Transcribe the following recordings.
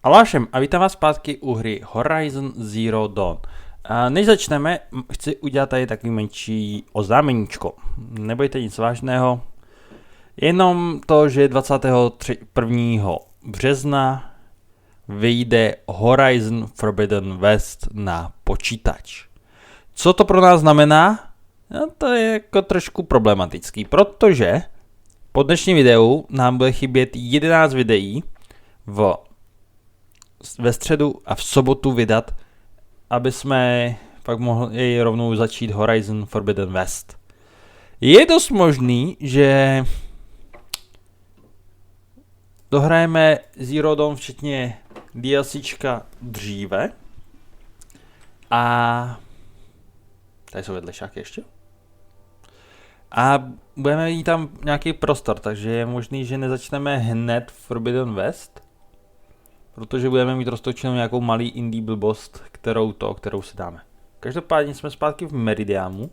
Alášem a vítám vás zpátky u hry Horizon Zero Dawn. A než začneme, chci udělat tady takový menší oznámeníčko. Nebojte nic vážného, jenom to, že 21. března vyjde Horizon Forbidden West na počítač. Co to pro nás znamená? No, to je jako trošku problematický, protože po dnešním videu nám bude chybět 11 videí ve středu a v sobotu vydat, aby jsme pak mohli rovnou začít Horizon Forbidden West. Je dost možný, že dohrajeme Zero Dawn včetně DLCčka dříve. A tady jsou vedlejšáky ještě. A budeme mít tam nějaký prostor, takže je možný, že nezačneme hned Forbidden West, protože budeme mít roztočenou nějakou malý indie blbost, kterou si dáme. Každopádně jsme zpátky v Meridianu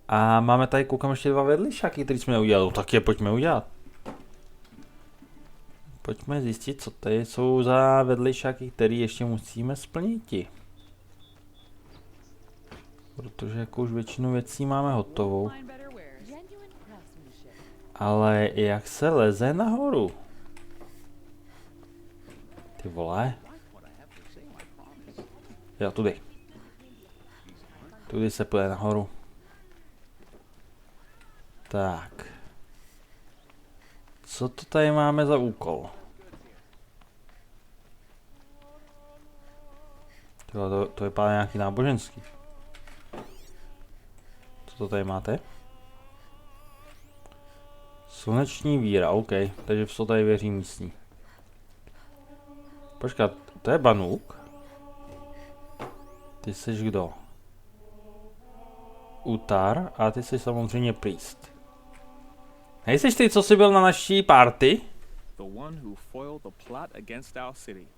a máme tady, koukám, ještě 2 vedlejšáky, které jsme neudělali. No, tak je pojďme udělat. Pojďme zjistit, co tady jsou za vedlejšáky, které ještě musíme splnit. Protože jako už většinu věcí máme hotovou. Ale jak se leze nahoru? Ty vole. Jo, tudy. Tudy se půjde nahoru. Tak. Co to tady máme za úkol? To je pár nějaký náboženský. Co to tady máte? Sluneční víra, OK. Takže v to tady věří místní. Počkat, to je Banuk. Ty jsi kdo? Utar a ty jsi samozřejmě priest. Nejsiš ty, co jsi byl na naší party? The one who foiled the plot against our city.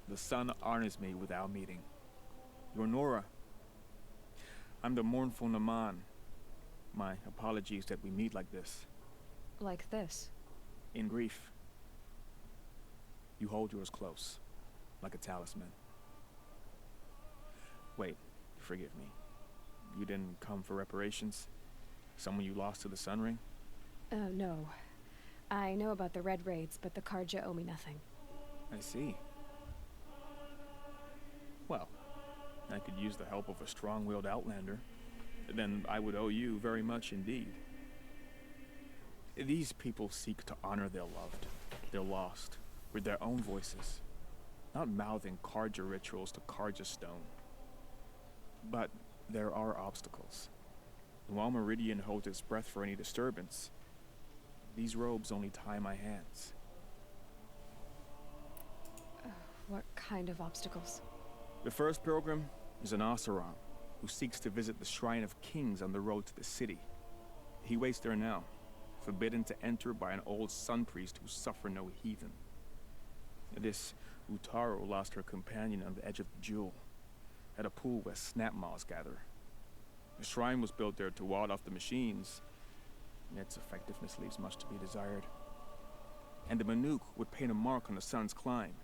The sun honors me with our meeting. You're Nora. I'm the mournful Naman. My apologies that we meet like this. Like this? In grief. You hold yours close, like a talisman. Wait, forgive me. You didn't come for reparations? Someone you lost to the Sun Ring? No. I know about the Red Raids, but the Karja owe me nothing. I see. Well, I could use the help of a strong-willed outlander. Then I would owe you very much indeed. These people seek to honor their loved, their lost, with their own voices, not mouthing Karja rituals to Karja stone. But there are obstacles. While Meridian holds its breath for any disturbance, these robes only tie my hands. What kind of obstacles? The first pilgrim is an Oseram who seeks to visit the Shrine of Kings on the road to the city. He waits there now, forbidden to enter by an old sun priest who suffer no heathen. This Utaro lost her companion on the edge of the jewel, at a pool where snap moths gather. The shrine was built there to ward off the machines. Its effectiveness leaves much to be desired. And the Manuk would paint a mark on the sun's climb.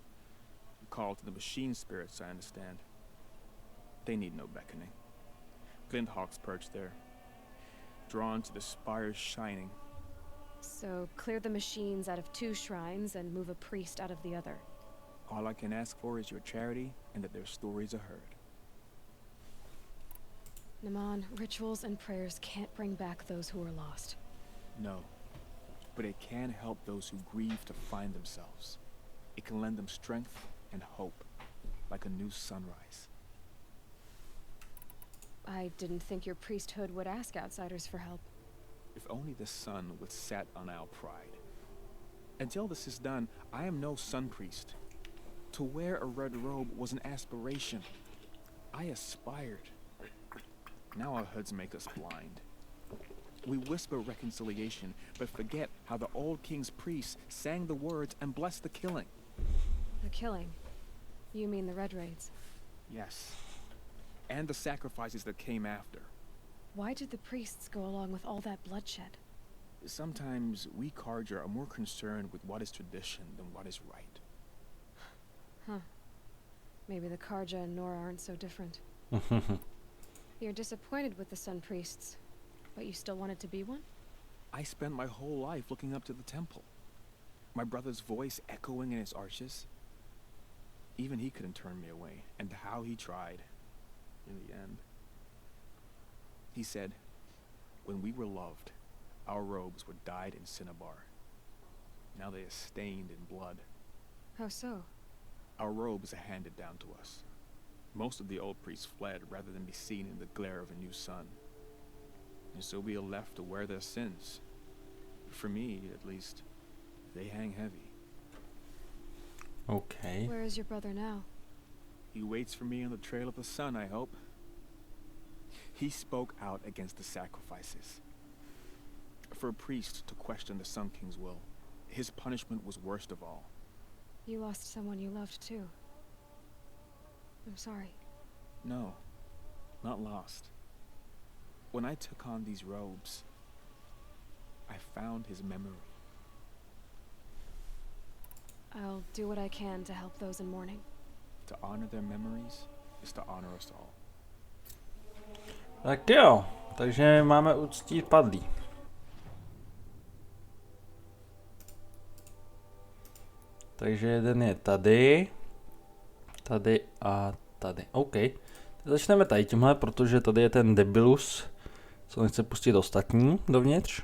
A call to the machine spirits, I understand. They need no beckoning. Glint hawks perch there, drawn to the spire's shining. So, clear the machines out of 2 shrines and move a priest out of the other. All I can ask for is your charity and that their stories are heard. Naman, rituals and prayers can't bring back those who are lost. No, but it can help those who grieve to find themselves. It can lend them strength and hope, like a new sunrise. I didn't think your priesthood would ask outsiders for help. If only the sun would set on our pride. Until this is done, I am no sun priest. To wear a red robe was an aspiration. I aspired. Now our hoods make us blind. We whisper reconciliation, but forget how the old king's priests sang the words and blessed the killing. The killing? You mean the Red Raids? Yes. And the sacrifices that came after. Why did the priests go along with all that bloodshed? Sometimes we Karja are more concerned with what is tradition than what is right. Maybe the Karja and Nora aren't so different. You're disappointed with the Sun Priests, but you still wanted to be one? I spent my whole life looking up to the temple. My brother's voice echoing in its arches. Even he couldn't turn me away, and how he tried. In the end. He said, when we were loved, our robes were dyed in cinnabar. Now they are stained in blood. How so? Our robes are handed down to us. Most of the old priests fled rather than be seen in the glare of a new sun. And so we are left to wear their sins. For me, at least, they hang heavy. Okay. Where is your brother now? He waits for me on the trail of the sun, I hope. He spoke out against the sacrifices. For a priest to question the Sun King's will, his punishment was worst of all. You lost someone you loved too. I'm sorry. No, not lost. When I took on these robes, I found his memory. I'll do what I can to help those in mourning. To honor their memories is to honor us all. Tak jo, takže máme uctít padlý. Takže jeden je tady, tady a tady. OK. Začneme tady tímhle, protože tady je ten debilus, co nechce pustit ostatní dovnitř.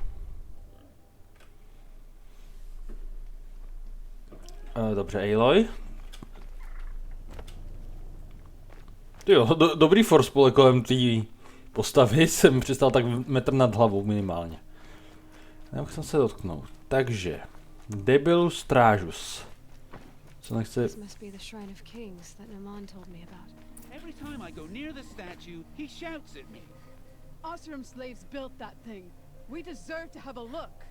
Dobře, Aloy. Jo, dobrý force pole kolem té postavy, jsem přistal tak metr nad hlavou minimálně. Nemohl jsem se dotknout. Takže, debilus strážus. Co nechce... This must be the Shrine of Kings that Naman told me about. Every time I go near the statue, he shouts at me. Osram slaves built that thing. We deserve to have a look.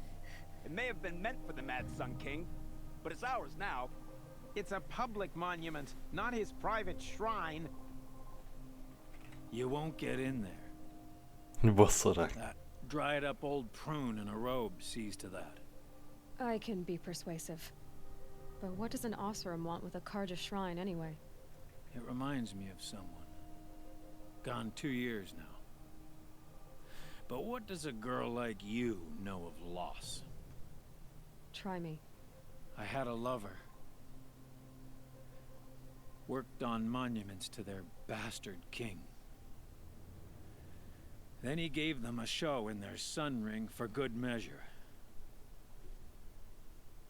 It may have been meant for the Mad Sun King, but it's ours now. It's a public monument, not his private shrine. You won't get in there. Bosorak. That dried up old prune in a robe sees to that. I can be persuasive. But what does an Osram want with a Karja shrine anyway? It reminds me of someone. Gone 2 years now. But what does a girl like you know of loss? Try me. I had a lover. Worked on monuments to their bastard king. Then he gave them a show in their sun ring for good measure.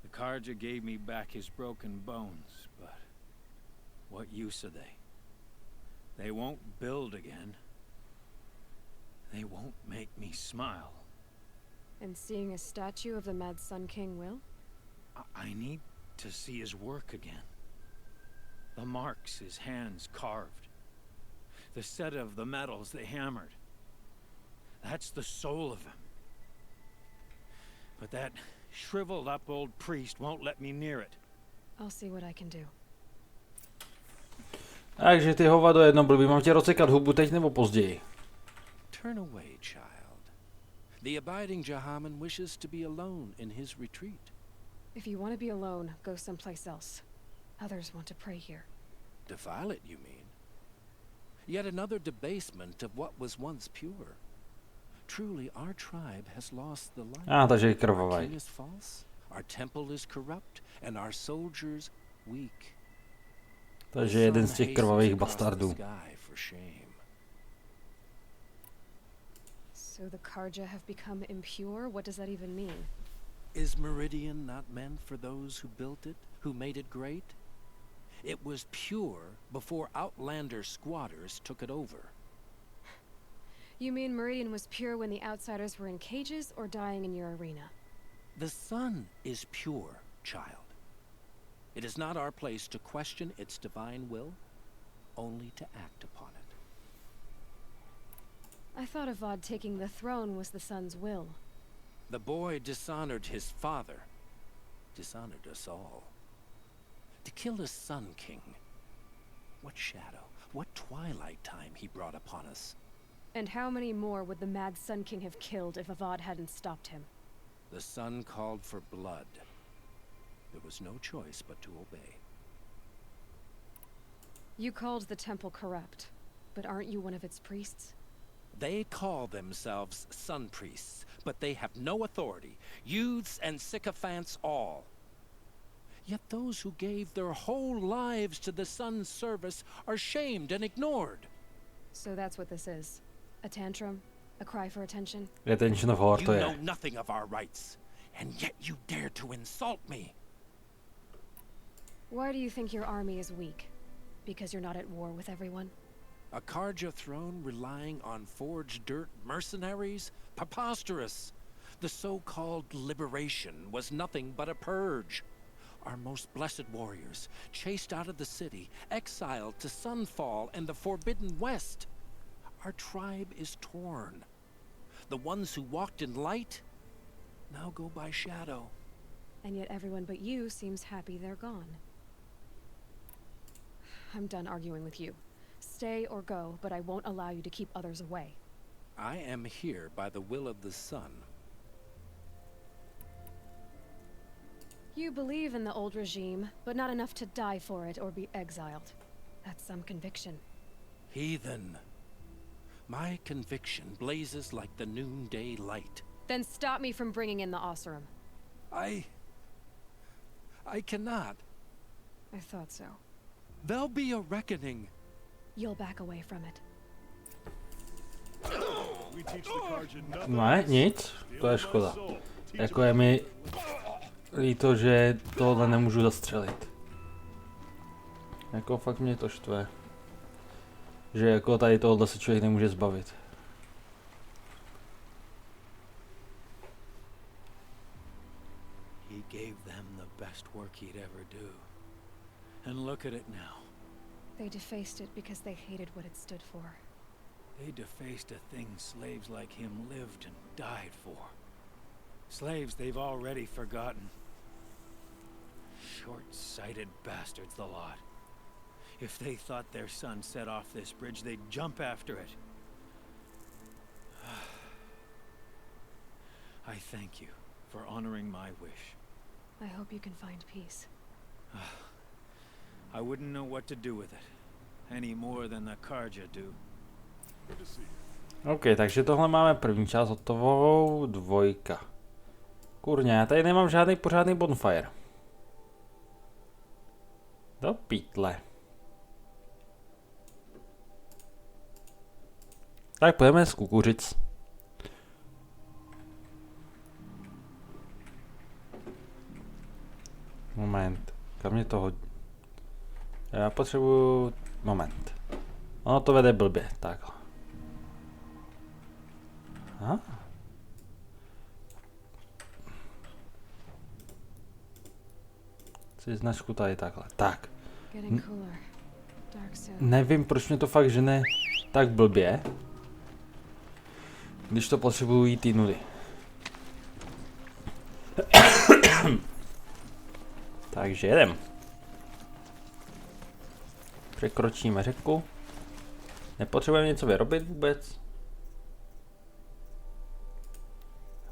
The Karja gave me back his broken bones, but what use are they? They won't build again. They won't make me smile. And seeing a statue of the Mad Sun King will? I need to see his work again. The marks his hands carved. The set of the metals they hammered. That's the soul of him. But that shriveled up old priest won't let me near it. I'll see what I can do. Takže ty hovado jedno blbý, mám tě rozsekat hubu teď nebo později? Turn away, child. The abiding Jahaman wishes to be alone in his retreat. If you want to be alone, go someplace else. Others want to pray here. Defile it, you mean? Yet another debasement of what was once pure. Truly, our tribe has lost the light. Takže Our krvavaj. king is false, our temple is corrupt, and our soldiers weak. Takže jeden z těch krvavých bastardů. So the Karja have become impure? What does that even mean? Is Meridian not meant for those who built it, who made it great? It was pure before outlander squatters took it over. You mean Meridian was pure when the outsiders were in cages or dying in your arena? The sun is pure, child. It is not our place to question its divine will, only to act upon it. I thought Avad taking the throne was the sun's will. The boy dishonored his father, dishonored us all. To kill a Sun King. What shadow, what twilight time he brought upon us. And how many more would the Mad Sun King have killed if Avad hadn't stopped him? The sun called for blood. There was no choice but to obey. You called the temple corrupt, but aren't you one of its priests? They call themselves sun priests, but they have no authority. Youths and sycophants all. Yet those who gave their whole lives to the sun's service are shamed and ignored. So that's what this is. A tantrum? A cry for attention? Attention of Heart You to je. know nothing of our rights, and yet you dare to insult me. Why do you think your army is weak? Because you're not at war with everyone? A Karja throne relying on forged dirt mercenaries? Preposterous! The so-called liberation was nothing but a purge. Our most blessed warriors, chased out of the city, exiled to Sunfall and the Forbidden West. Our tribe is torn. The ones who walked in light now go by shadow. And yet everyone but you seems happy they're gone. I'm done arguing with you. Stay or go, but I won't allow you to keep others away. I am here by the will of the sun. You believe in the old regime, but not enough to die for it or be exiled. That's some conviction. Heathen. My conviction blazes like the noonday light. Then stop me from bringing in the Oseram. I cannot. I thought so. There'll be a reckoning. You'll back away from it. Ne, nic, to je škoda. Jako je mi líto, že tohle nemůžu zastřelit. Jako fakt mě to štve. Že jako tady tohle se člověk nemůže zbavit. He gave them the best work he'd ever do. And look at it now. They defaced it because they hated what it stood for. They defaced a thing slaves like him lived and died for. Slaves they've already forgotten. Short-sighted bastards, the lot. If they thought their son set off this bridge, they'd jump after it. I thank you for honoring my wish. I hope you can find peace. I wouldn't know what to do with it, any more than the Karja do. OK, takže tohle máme první část hotovou, dvojka. Kurňa, já tady nemám žádný pořádný bonfire. Do pítle. Tak pojďme z kukuřic. Moment, kam mě to hodí? Já potřebuju... Moment. Ono to vede blbě, takhle. Aha. Si značku tady takhle. Tak. Nevím, proč mě to fakt žene tak blbě, když to potřebuju jít ty nudy. Takže jedem. Překročíme řeku. Nepotřebujeme něco vyrobit vůbec?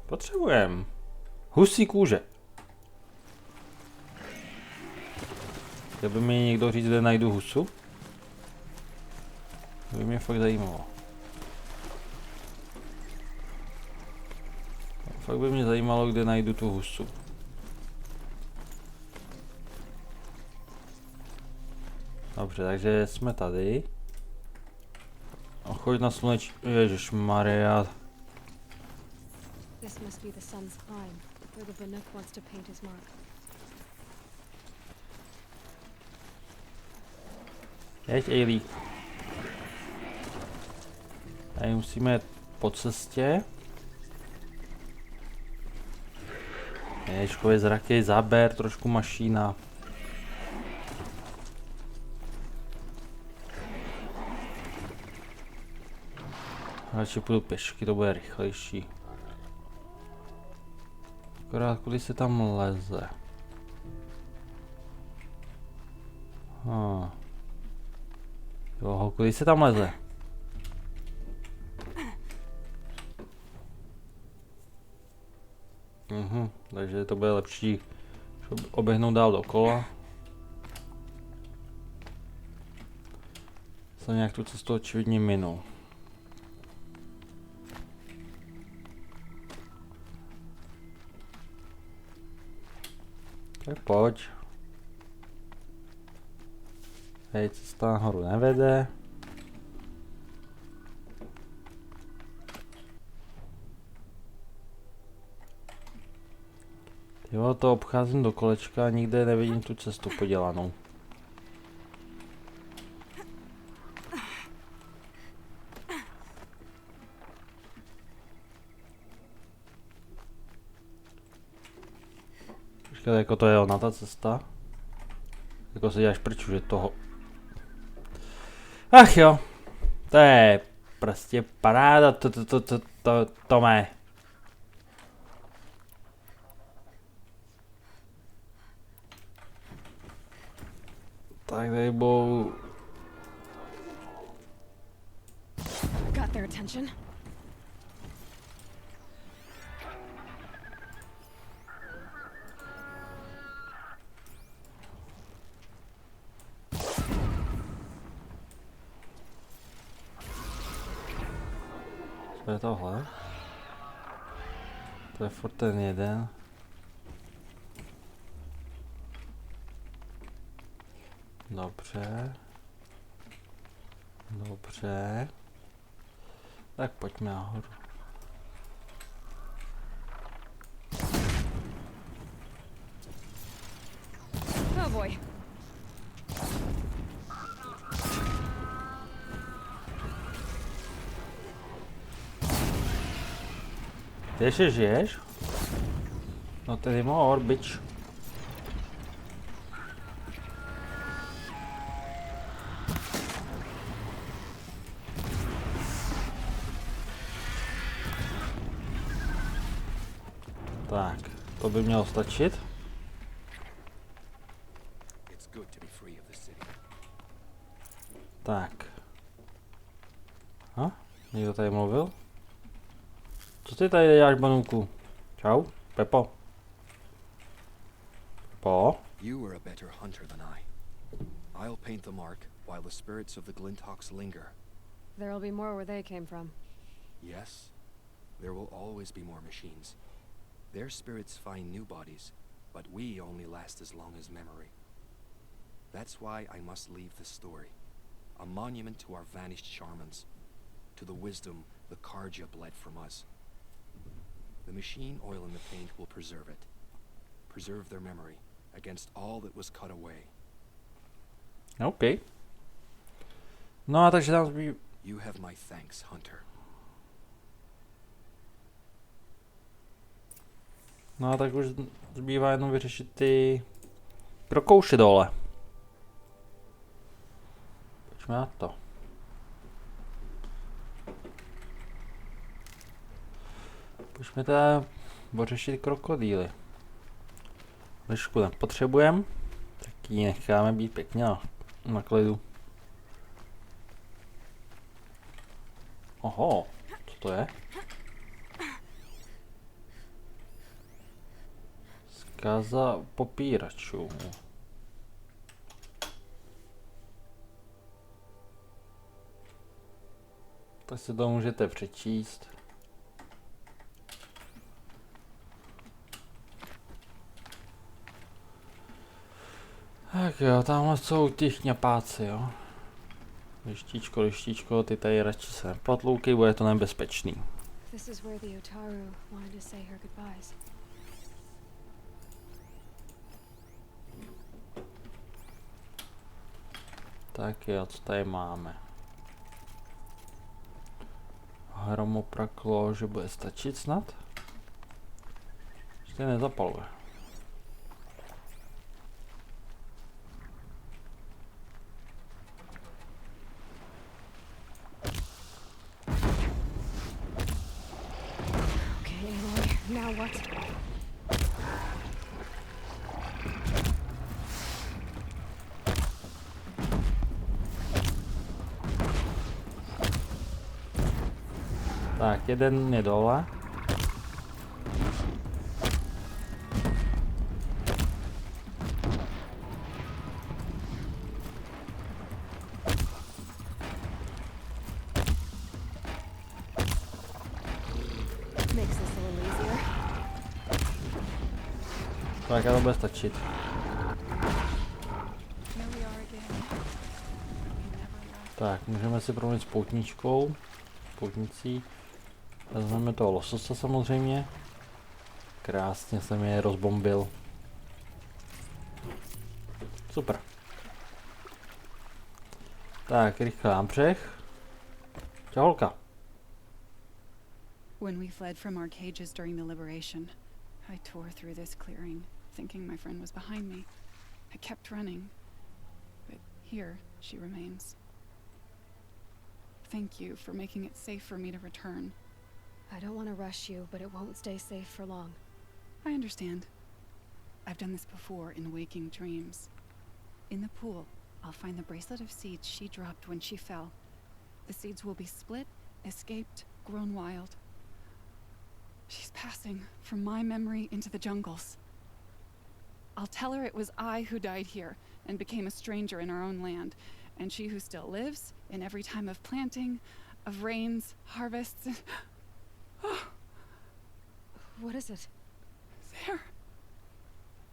Potřebujeme. Husí kůže. Kdyby mi někdo říct, kde najdu husu? To by mě fakt zajímalo. Fakt by mě zajímalo, kde najdu tu husu. Dobře, takže jsme tady. Choď na sluneč... Ježišmarja. This must be the sun's climb, where the Banuk wants to paint his mark. Jeď, Ejlí. Tady musíme po cestě. Ježkově zraky, zaber trošku mašína. Radši půjdu pěšky, to bude rychlejší. Akorát kudy se tam leze. Jo, kudy se tam leze? Takže to bude lepší oběhnout dál dokola. Se nějak tu cestu očividně minul. Tak pojď. Hej, cesta nahoru nevede. Jo, to obcházím do kolečka a nikde nevidím tu cestu podělanou. Počkej, jako to je ona ta cesta. Jako se děláš prču, že toho... Ach jo, to je prostě paráda, to mé. Tak tady budou... Got their attention. Co je tohle? To je furt ten jeden. Dobře. Dobře. Tak pojďme nahoru. Oh boy. Ty ještě žiješ? No tedy mor, bič. Tak, to by mělo stačit. Tak. Někdo tady mluvil? Co ty tady děláš, banůku? Čau, Pepo. Pepo? You were a better hunter than I. I'll paint the mark while the spirits of the Glinthawks linger. There'll be more where they came from. Yes, there will always be more machines. Their spirits find new bodies, but we only last as long as memory. That's why I must leave this story. A monument to our vanished shamans, to the wisdom the Karja bled from us. The machine oil in the paint will preserve it. Preserve their memory against all that was cut away. OK. No a takže tam zbývá... You have my thanks, Hunter. No a tak už zbývá jenom vyřešit ty prokouše dole. Pojďme na to. Pojďme teda pořešit krokodýly. Lišku nepotřebujeme, tak ji necháme být pěkně na klidu. Oho, co to je? Zkáza popíračů. Tak si to můžete přečíst. Tak jo, tamhle jsou ty šňapáci, jo. Lištičko, ty tady radši se nepotloukej, bude to nebezpečný. This is where the Otaru wanted to say her goodbyes. Tak jo, co tady máme? Hromopraklo, že bude stačit snad? Ještě nezapaluje. Okay, Aloy, now what? Tak, jeden je dole. Tak to bude stačit. Tak, můžeme si promít s poutnicí. Vezmeme toho lososa samozřejmě. Krásně jsem je rozbombil. Super. Tak, rychle na břeh. Čau, holka. When we fled from our cages during the liberation, I tore through this clearing, thinking my friend was behind me. I kept running, but here she remains. Thank you for making it safe for me to return. I don't want to rush you, but it won't stay safe for long. I understand. I've done this before in waking dreams. In the pool, I'll find the bracelet of seeds she dropped when she fell. The seeds will be split, escaped, grown wild. She's passing from my memory into the jungles. I'll tell her it was I who died here and became a stranger in our own land, and she who still lives in every time of planting, of rains, harvests, and... Oh. What is it? There.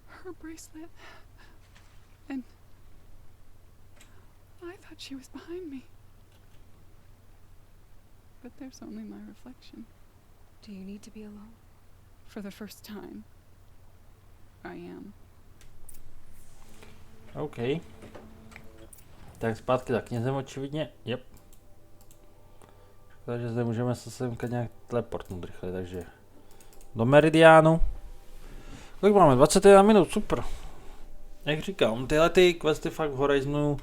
Her bracelet. And... I thought she was behind me. But there's only my reflection. Do you need to be alone? For the first time, I am. OK. Tak zpátky za knězem očividně. Yep. Takže zde můžeme se semka nějak teleportnout rychle, takže do Meridiánu. Kolik máme? 21 minut, super. Jak říkám, tyhle ty questy fakt v Horizonu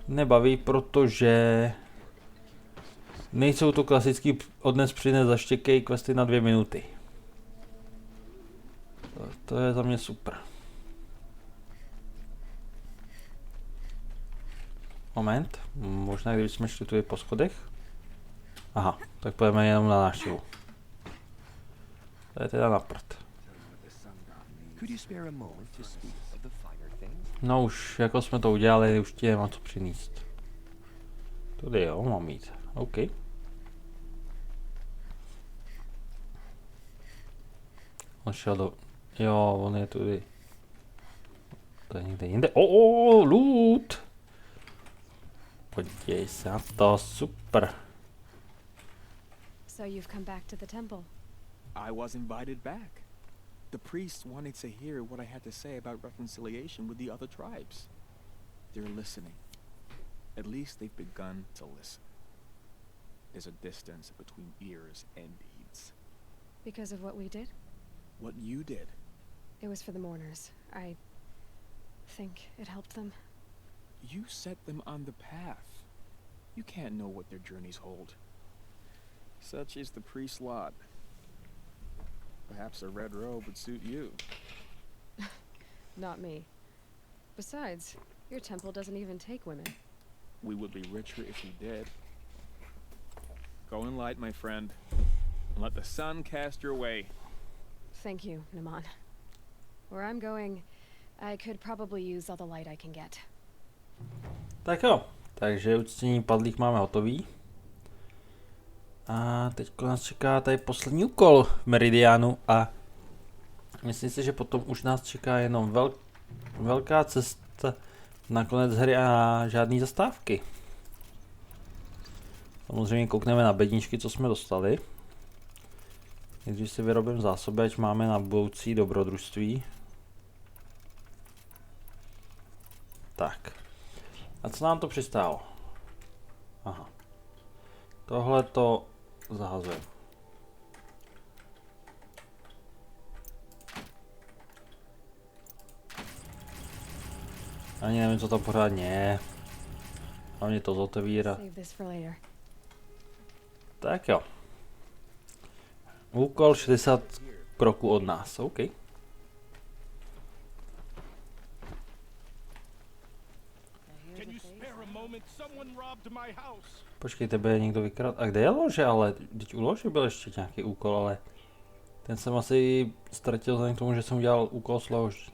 nebaví, protože nejsou to klasický odnes přines zaštěkej questy na 2 minuty. To je za mě super. Moment, možná kdybychom šli tu po schodech. Aha, tak půjdeme jenom na návštěvu. To je teda na prd. No už jako jsme to udělali, už ti nemá co přinést. Tudy jo, mám jít. OK. On šel do... Jo, on je tudy. To je někde jinde. Loot! Podívej se na to, super. So you've come back to the temple. I was invited back. The priests wanted to hear what I had to say about reconciliation with the other tribes. They're listening. At least they've begun to listen. There's a distance between ears and deeds. Because of what we did? What you did. It was for the mourners. I think it helped them. You set them on the path. You can't know what their journeys hold. Such is the priest's lot. Perhaps a red robe would suit you. Not me. Besides, your temple doesn't even take women. We would be richer if we did. Go in light, my friend, and let the sun cast your way. Thank you, Naman. Where I'm going, I could probably use all the light I can get. Tak jo, takže uctění padlých máme hotový. A teď nás čeká tady poslední úkol v Meridiánu a myslím si, že potom už nás čeká jenom velká cesta na konec hry a žádný zastávky. Samozřejmě koukneme na bedničky, co jsme dostali. Když si vyrobím zásoby, ať máme na budoucí dobrodružství. Tak. A co nám to přistálo? Aha. Tohle to zahazujeme. Ani nevím, co tam pořádně je. Hlavně to zotevírá. Tak jo. Úkol 60 kroků od nás, OK. Počkej, tebe někdo vykradl. A kde je lože, ale teď u lože byl ještě nějaký úkol, ale ten jsem asi ztratil vzhledem k tomu, že jsem udělal úkol s loží.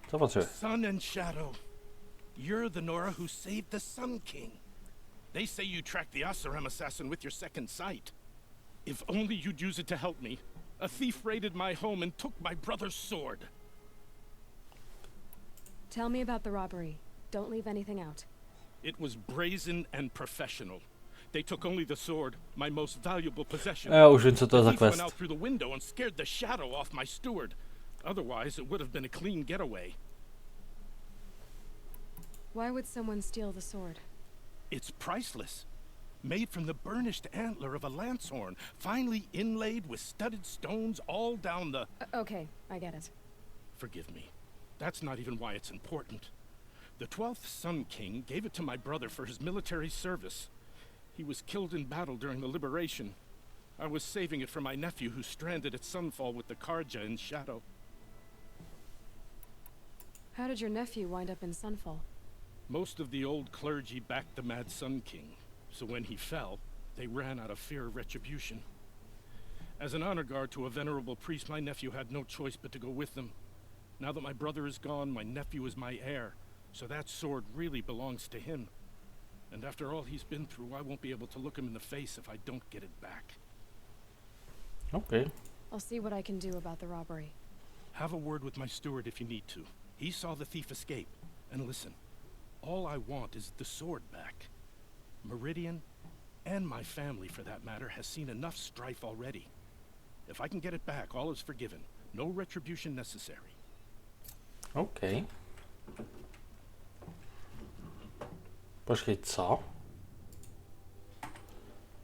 Co potřebuje? Sun and shadow. You're the Nora who saved the Sun King. They say you tracked the Asaram assassin with your second sight. If only you'd use it to help me. A thief raided my home and took my brother's sword. Tell me about the robbery. Don't leave anything out. It was brazen and professional. They took only the sword, my most valuable possession. Už vím, co to je za The thief went quest. out through the window and scared the shadow off my steward. Otherwise, it would have been a clean getaway. Why would someone steal the sword? It's priceless. Made from the burnished antler of a lancehorn, finely inlaid with studded stones all down the... Okay, I get it. Forgive me. That's not even why it's important. The 12th Sun King gave it to my brother for his military service. He was killed in battle during the liberation. I was saving it for my nephew who's stranded at Sunfall with the Karja in Shadow. How did your nephew wind up in Sunfall? Most of the old clergy backed the Mad Sun King, so when he fell, they ran out of fear of retribution. As an honor guard to a venerable priest, my nephew had no choice but to go with them. Now that my brother is gone, my nephew is my heir, so that sword really belongs to him. And after all he's been through, I won't be able to look him in the face if I don't get it back. Okay. I'll see what I can do about the robbery. Have a word with my steward if you need to. He saw the thief escape. And listen, all I want is the sword back. Meridian, and my family for that matter, has seen enough strife already. If I can get it back, all is forgiven. No retribution necessary. OK. Počkej, co?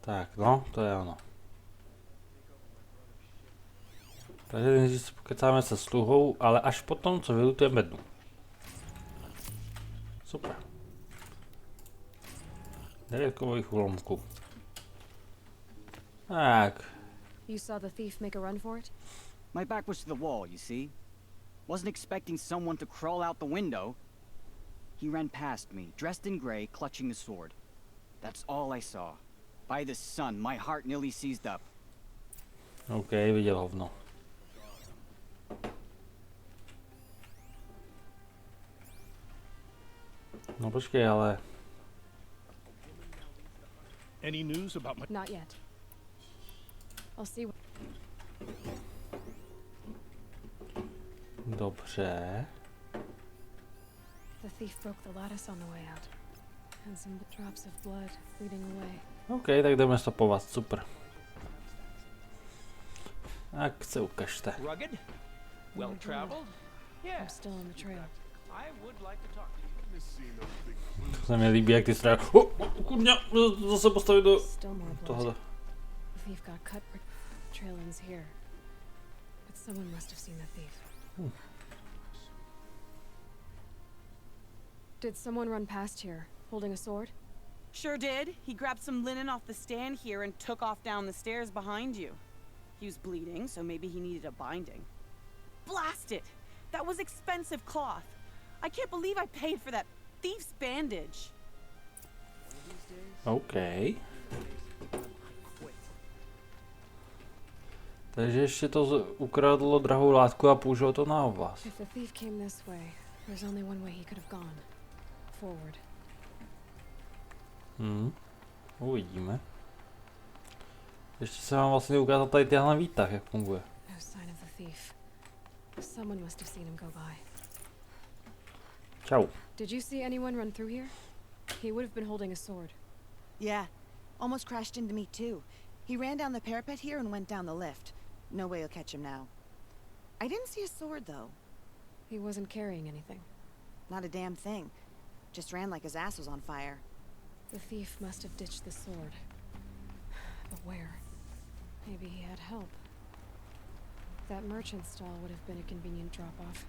Tak, no, to je ono. Takže nejdřív pokecáme se sluhou, ale až potom, co vylutujeme dnu. Super. 9 kovových úlomků. Tak. You saw the thief make a run for it? My back was to the wall, you see? Wasn't expecting someone to crawl out the window. He ran past me, dressed in gray, clutching the sword. That's all I saw. By the sun, my heart nearly seized up. OK, viděl hovno. No počkej, ale... Any news about my... Not yet. I'll see what... Dobře. The thief broke the lattice on the way out. And some drops of blood bleeding away. OK, tak jdeme stopovat, super. Tak se ukažte. Rugged? Well traveled? Yeah. I'm still on the trail. I would like to talk to you. To se mi líbí, jak ty strany... Kurňa, zase postavit do... Still more blood. tohle. The thief got cut. Trail ends here. But someone must have seen the thief. Did someone run past here, holding a sword? Sure did. He grabbed some linen off the stand here and took off down the stairs behind you. He was bleeding, so maybe he needed a binding. Blast it! That was expensive cloth. I can't believe I paid for that thief's bandage. OK. Takže ještě to ukradlo drahou látku a použilo to na vás. If the thief came this way, there's only one way he could have gone. Forward. Uvidíme. Ještě se vám vlastně ukázal tady tenhle výtah, jak funguje. No sign of the thief. Someone must have seen him go by. Čau. Did you see anyone run through here? He would have been holding a sword. Yeah. Almost crashed into me too. He ran down the parapet here and went down the lift. No way you'll catch him now. I didn't see a sword though. He wasn't carrying anything. Not a damn thing. Just ran like his ass was on fire. The thief must have ditched the sword. But where? Maybe he had help. That merchant stall would have been a convenient drop-off.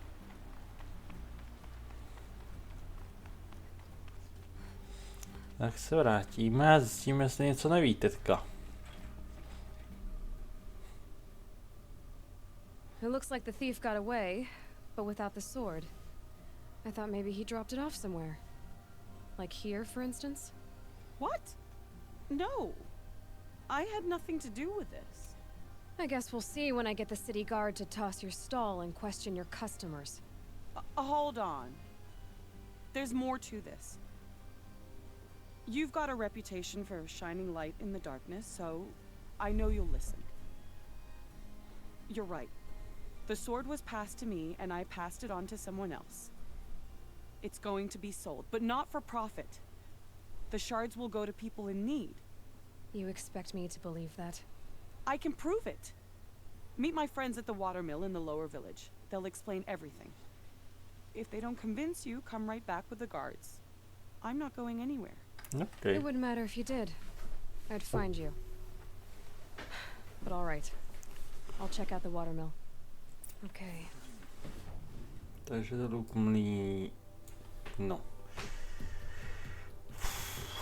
Tak se vrátíme a zjistíme, jestli něco neví teďka. It looks like the thief got away, but without the sword. I thought maybe he dropped it off somewhere. Like here, for instance? What? No. I had nothing to do with this. I guess we'll see when I get the city guard to toss your stall and question your customers. Hold on. There's more to this. You've got a reputation for shining light in the darkness, so I know you'll listen. You're right. The sword was passed to me, and I passed it on to someone else. It's going to be sold, but not for profit. The shards will go to people in need. You expect me to believe that? I can prove it. Meet my friends at the watermill in the lower village. They'll explain everything. If they don't convince you, come right back with the guards. I'm not going anywhere. Okay. It wouldn't matter if you did. I'd find you. But all right. I'll check out the watermill. Okay. Takže to jdu k mlý... No.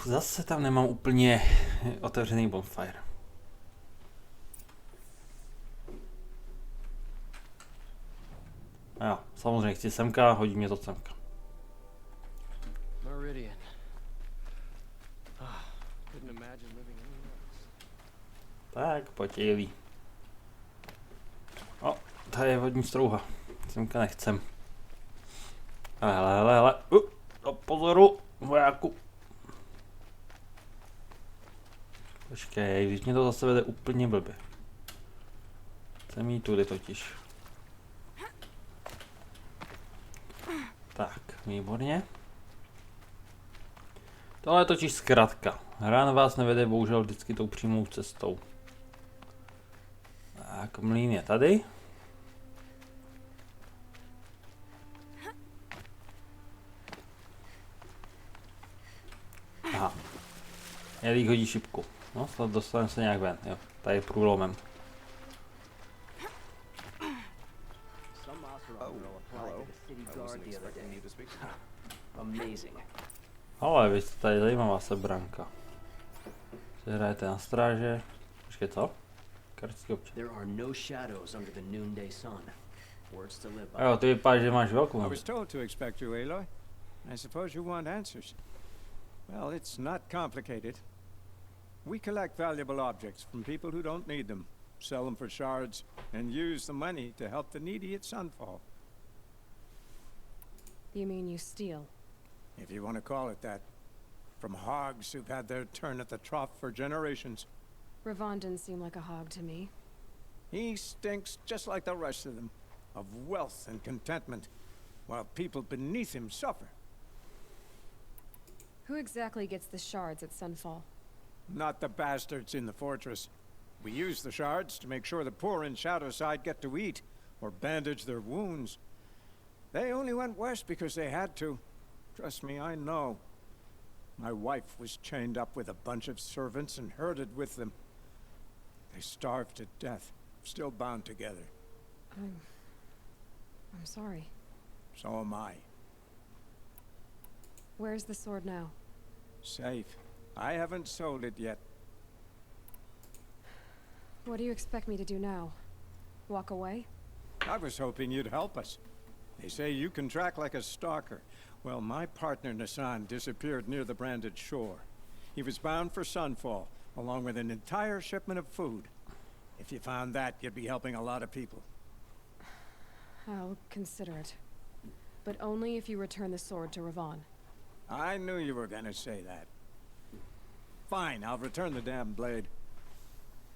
Zase tam nemám úplně otevřený bonfire. Jo, samozřejmě chci semka, hodí mě to semka. Meridian. Couldn't imagine living anywhere else. Tak, potělí. O, tady je vodní strouha. Semka nechcem. Hele. Do pozoru, vojáku. Počkej, když mě to zase vede úplně blbě. Chcem jít tudy totiž. Tak, výborně. Tohle je totiž zkratka. Hra na vás nevede bohužel vždycky tou přímou cestou. Tak, mlýn je tady. Aha. Jelík hodí šipku. No, snad dostaneme se nějak ven, jo. Tady průlomem. Ale vy jste tady zajímavá sebranka. Si hrajete na stráže. Počkej, co? Kartský občan. Jo, ty vypadá, že máš velkou. I was told to expect you, Aloy. I suppose you want answers. Well, it's not complicated. We collect valuable objects from people who don't need them, sell them for shards, and use the money to help the needy at Sunfall. You mean you steal? If you want to call it that. From hogs who've had their turn at the trough for generations. Ravon didn't seem like a hog to me. He stinks just like the rest of them, of wealth and contentment, while people beneath him suffer. Who exactly gets the shards at Sunfall? Not the bastards in the fortress. We use the shards to make sure the poor in Shadowside get to eat, or bandage their wounds. They only went west because they had to. Trust me, I know. My wife was chained up with a bunch of servants and herded with them. They starved to death, still bound together. I'm sorry. So am I. Where's the sword now? Safe. I haven't sold it yet. What do you expect me to do now? Walk away? I was hoping you'd help us. They say you can track like a stalker. Well, my partner Nassan disappeared near the branded shore. He was bound for Sunfall, along with an entire shipment of food. If you found that, you'd be helping a lot of people. I'll consider it. But only if you return the sword to Ravon. I knew you were gonna say that. Fine, I'll return the damn blade.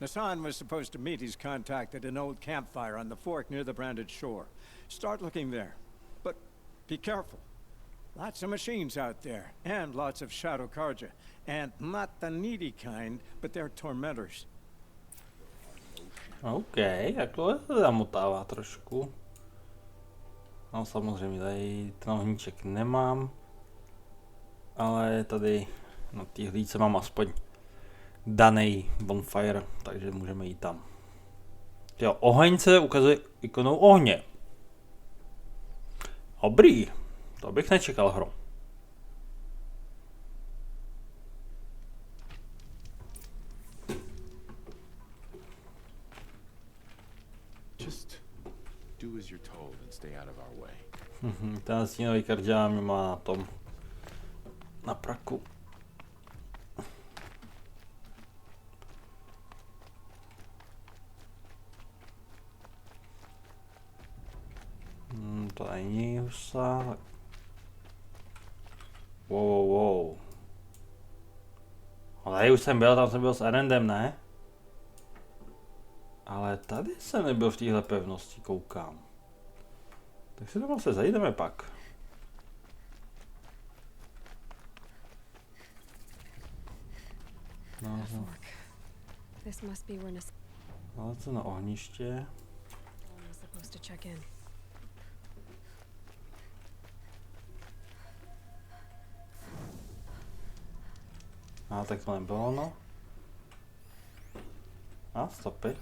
Nassan was supposed to meet his contact at an old campfire on the fork near the branded shore. Start looking there. But be careful. Lots of machines out there, and lots of Shadow Karja. And not the needy kind, but they're tormentors. OK, takhle se zamotává trošku. No samozřejmě, tady ten ohníček nemám. Ale tady na té hlídce mám aspoň daný bonfire, takže můžeme jít tam. Jo, oheň se ukazuje ikonou ohně. Dobrý, to bych nečekal, hro. Just do as you're told and stay out of our way. Ten stínový kardžá mě má na tom. Na praku. To není husa. Wow. Ale tady už jsem byl, tam jsem byl s Erendem, ne? Ale tady jsem nebyl v téhle pevnosti, koukám. Tak si tam se zajdeme pak. No, ale co na ohniště? A tak to nebylo, no. A stopy. It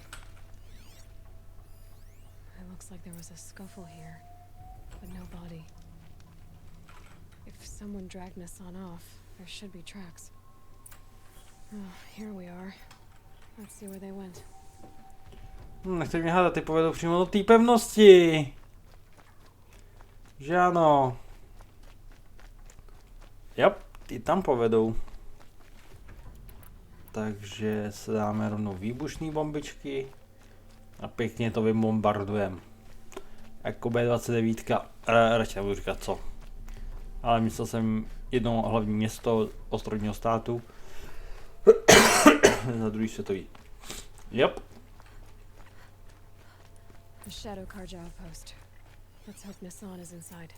looks like there was a scuffle here, but no body. If someone dragged Nassan off, there should be tracks. Oh, here we are. Let's see where they went. Nechci mě hádat, ty povedou přímo do té pevnosti. Že ano. Jop, ty tam povedou. Takže se dáme rovnou výbušné bombičky a pěkně to vybombardujem. Jako B29, radši nebudu říkat co. Ale myslel jsem jedno hlavní město ostrovního státu za druhý světový. Yep. The Shadow Karja outpost. Let's hope Nassan is inside.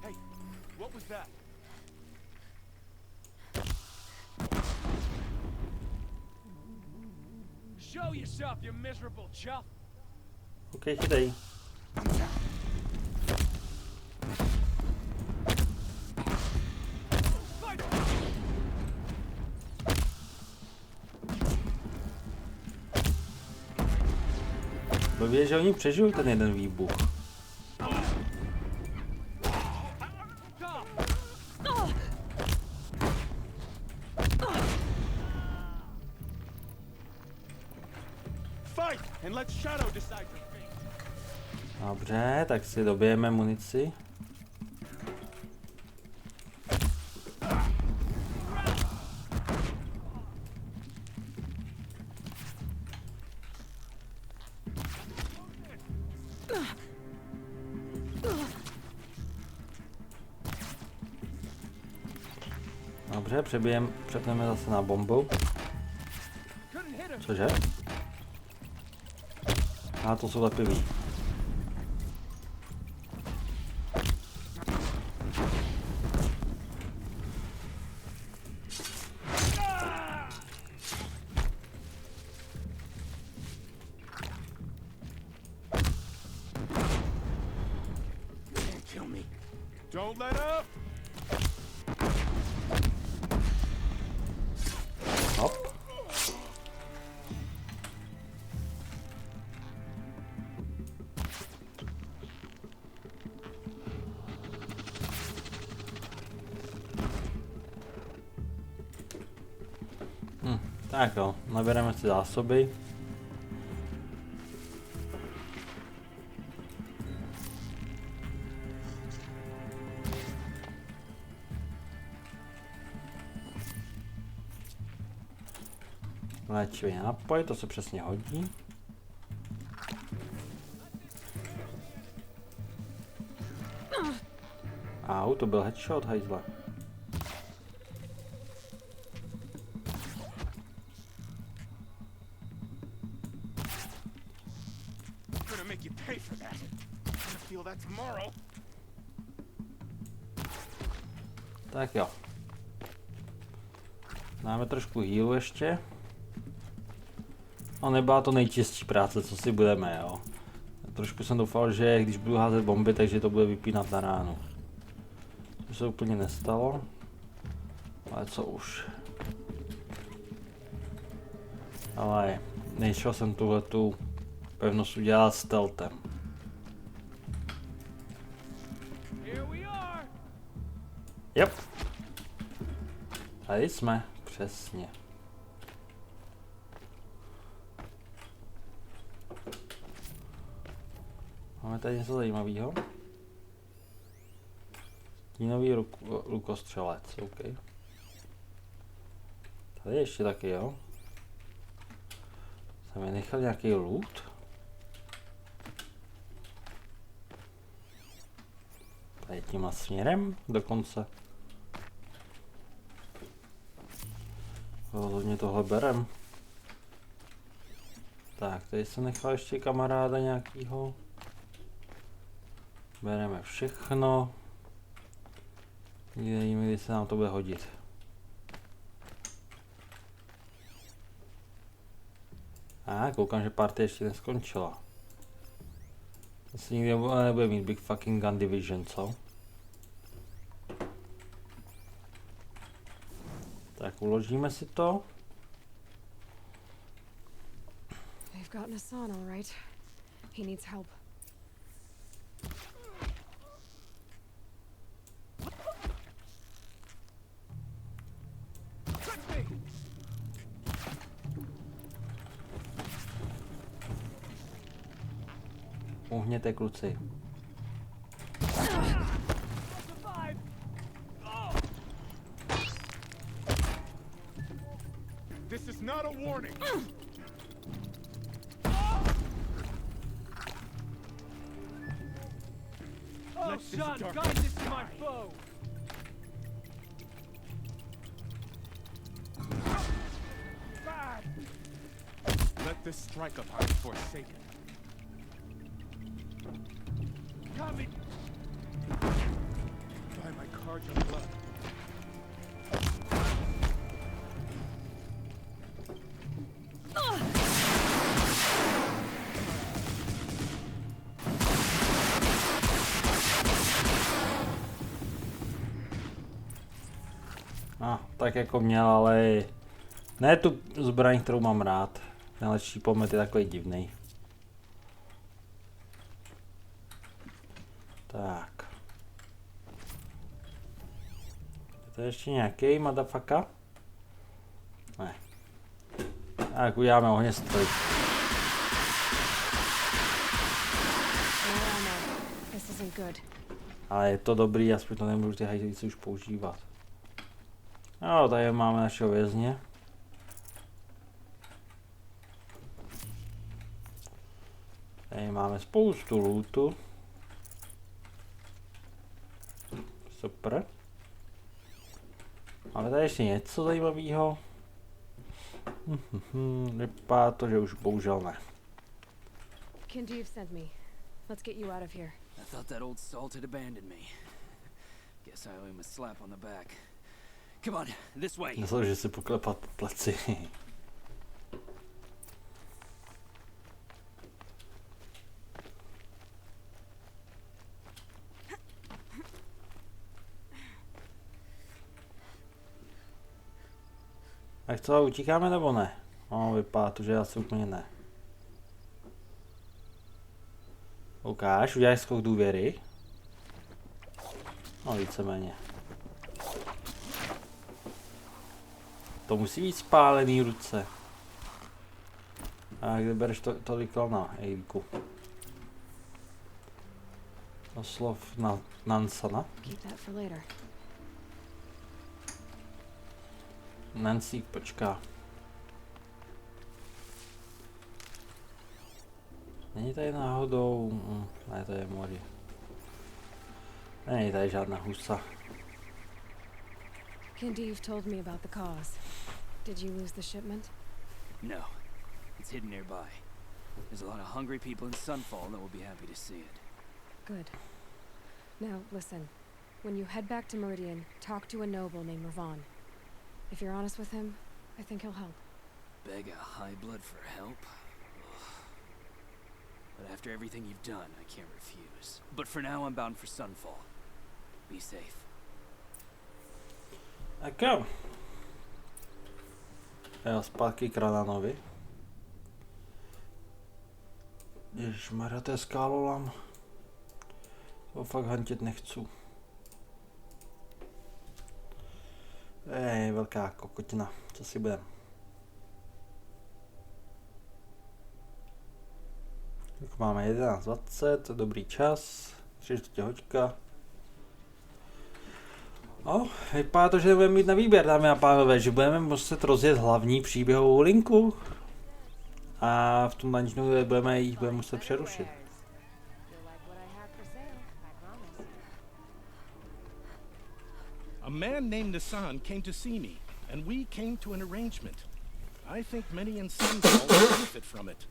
Hey, what was that? Show yourself, you miserable chuff. Okay, chytej. Blbě, že oni přežijou ten jeden výbuch. Dobře, tak si dobijeme munici. Dobře, přepneme zase na bombu. Cože? A to jsou lepiví. Don't let up. Hop. Tak jo, nabereme si zásoby. Léčivý nápoj, to se přesně hodí. Au, to byl headshot, hajzla. Tak jo. Dáme trošku healu ještě. A nebyla to nejčistší práce, co si budeme, jo. Trošku jsem doufal, že když budu házet bomby, takže to bude vypínat na ránu. To se úplně nestalo. Ale co už. Ale nešel jsem tuhletu pevnost udělat stealthem. Yep. Tady jsme, přesně. Máme tady něco zajímavého. Stínový lukostřelec, OK. Tady ještě taky, jo. Jsem mi nechal nějaký loot. tímhle směrem dokonce. Rozhodně tohle berem. Tak, tady jsem nechal ještě kamaráda nějakýho. Bereme všechno. Nevíme, kdy se nám to bude hodit. Koukám, že party ještě neskončila. Asi nikdy nebude mít Big Fucking Gun Division, co? Tak uložíme si to. They've got Nassan, all right. He needs help. Uhněte, kluci. This is not a warning. Oh, Sean, guide this to my foe! Let this strike of ours forsaken. Coming! By my cardinal blood. Tak jako měl, ale ne tu zbraň, kterou mám rád. Tenhle šípomet je takový divný. Tak. Je to ještě nějaký motherfucker? Ne. Tak uděláme ohněstroj. Ale je to dobrý, aspoň to nemůžu ty hajzlíci už používat. No, tady máme našeho vězně. Tady máme spoustu lootu. Super. Máme tady ještě něco zajímavého. Vypadá to, že už bohužel ne. Kindev sent me. Let's get you out of here. I thought that old salt had abandoned me. Guess I owe him a slap on the back. Come on, this way. Zaslouží si poklepat po pleci. Tak co, utíkáme nebo ne? No, vypadá to, že asi úplně ne. Ukáž, uděláš skok důvěry. No, víceméně. To musí být spálený ruce. A kde bereš tolik lana, Ejku? Oslov na Nansana. Nancy počká. Není tady náhodou... ne, to je moře. Není tady žádná husa. Kindev told me about the cause. Did you lose the shipment? No. It's hidden nearby. There's a lot of hungry people in Sunfall that will be happy to see it. Good. Now, listen. When you head back to Meridian, talk to a noble named Ravon. If you're honest with him, I think he'll help. Beg a high blood for help? Ugh. But after everything you've done, I can't refuse. But for now, I'm bound for Sunfall. Be safe. Tak jo. Jo, zpátky k Radanovi. Ježišmarja, to je skálolam. To fakt hantit nechci. Velká kokotina, co si budem. Tak máme 11:20, to je dobrý čas. 3/4 hoďka. No, vypadá to, že budeme mít na výběr, dámy a pánové, že budeme muset rozjet hlavní příběhovou linku. A v tom dungeonu budeme muset přerušit. A man named Nissan came to see me, and we came to an arrangement. I think many in Sunfall will benefit from it.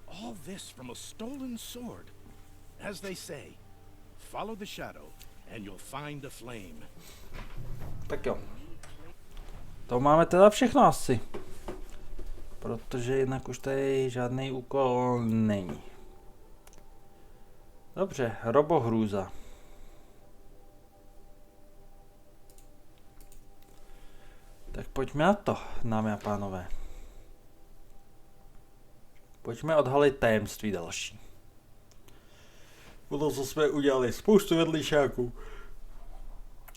All this from a stolen sword. As they say, follow the shadow, and you'll find the flame. Tak jo. To máme teda všechno asi. Protože jinak už tady žádný úkol není. Dobře, robohrůza. Tak pojďme na to, dámy a pánové. Pojďme odhalit tajemství další. Potom, co jsme udělali spoustu vedlejšáků.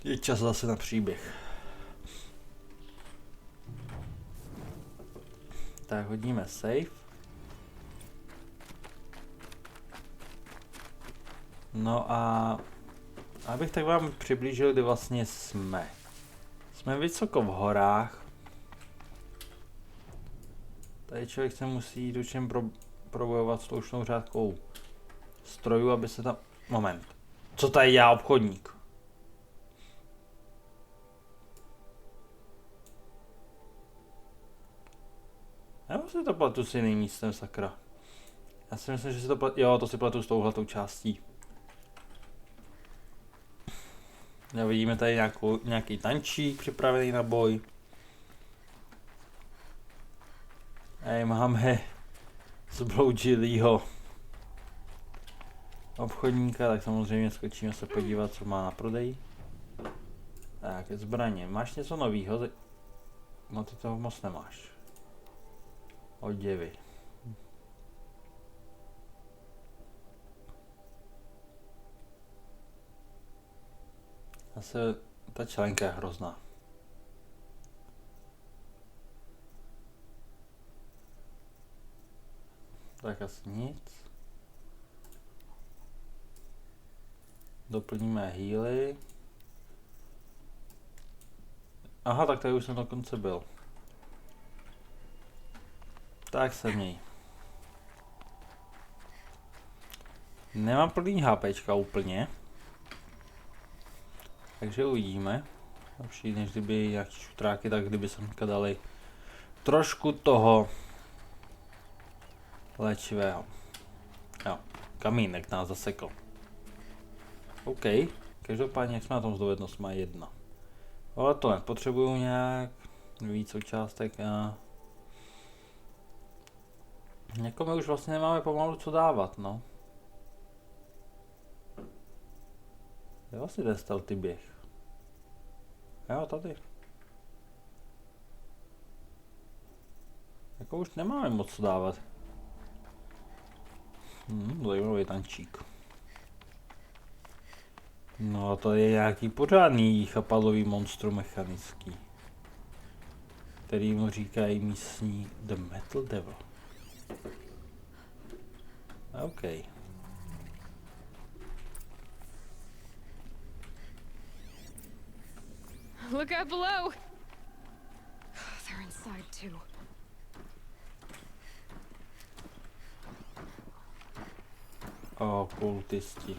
Je čas zase na příběh. Tak hodíme save. No a abych tak vám přiblížil, kde vlastně jsme. Jsme vysoko v horách. Tady člověk se musí dučem probojovat s toušnou řádkou strojů, aby se tam... Moment. Co tady já, obchodník? Já si to platu s jiným místem, sakra. Já si myslím, že si to platu... Jo, to si platu s touhletou částí. Já vidíme tady nějaký tančík připravený na boj. Ej, máme zbloudžilýho obchodníka, tak samozřejmě skočíme se podívat, co má na prodej. Tak, zbraně. Máš něco novýho? No ty toho moc nemáš. Oděvy. Zase ta členka je hrozná. Tak asi nic. Doplníme healy. Aha, tak tady už jsem dokonce byl. Tak se měj. Nemám plný HPčka úplně. Takže uvidíme. Lepší než kdyby nějaký šutráky, tak kdyby sem dali trošku toho léčivého. Jo, kamínek nás zasekl. OK, každopádně jak jsme na tom s dovedností má 1. Ale to nepotřebuju nějak víc součástek a... Jako my už vlastně nemáme pomalu co dávat, no. Je vlastně ten stealthy běh. Jo, tady. Jako už nemáme moc co dávat. Zajímavý tančík. No a to je nějaký pořádný chapadlový monstrum mechanický. Který mu říkají místní The Metal Devil. OK. Look out below! They're inside too. O, kultisti.